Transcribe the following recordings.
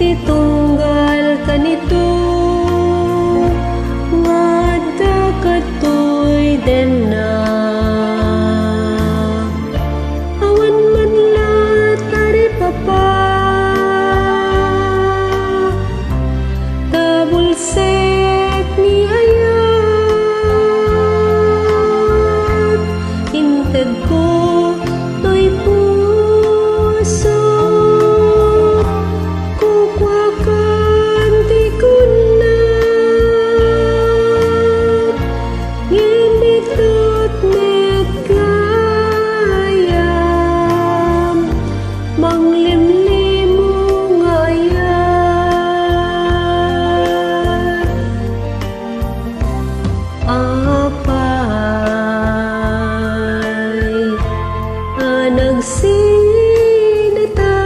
iti tunggal kanito nga katoy den na awan man la tari papa tabulsek ni ayat inted ko to'y puso kukwakan ti kunat nginitot met gayam manglimlimo ngayat apay nagsinata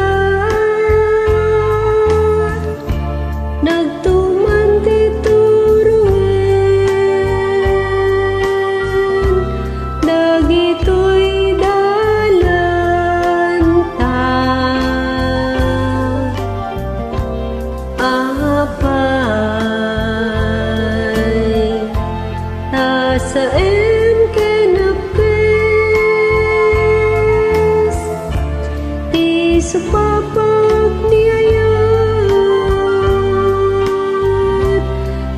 nagtuman ti turuan dagitoy dalanta apay tasaem kenapes ti supapag ni ayat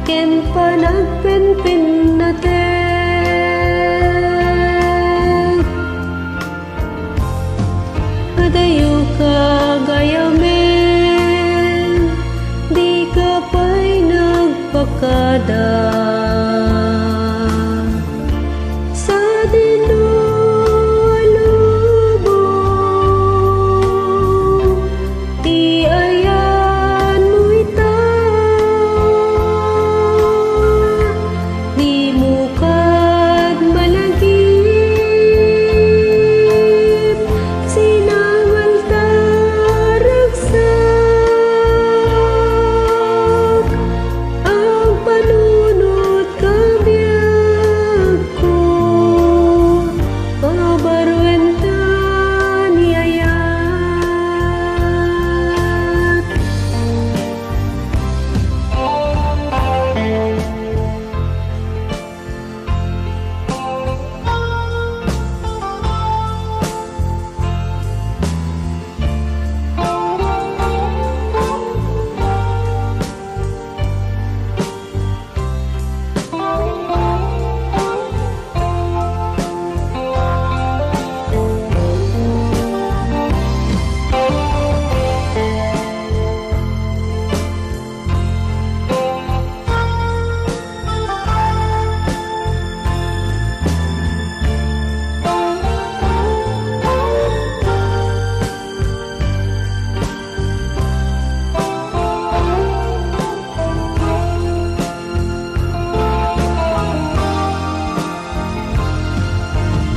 ken panagpenpen natin adayo ka gayamen di ka pa'y nagpakada sa dinulubong ti ayan mo ita di mo kad malagip sinangal taragsak ang panunot kabyag ko kabarwenta ni ayat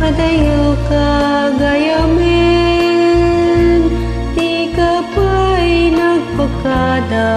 adayo ka gayamen di ka pa'y nagpakada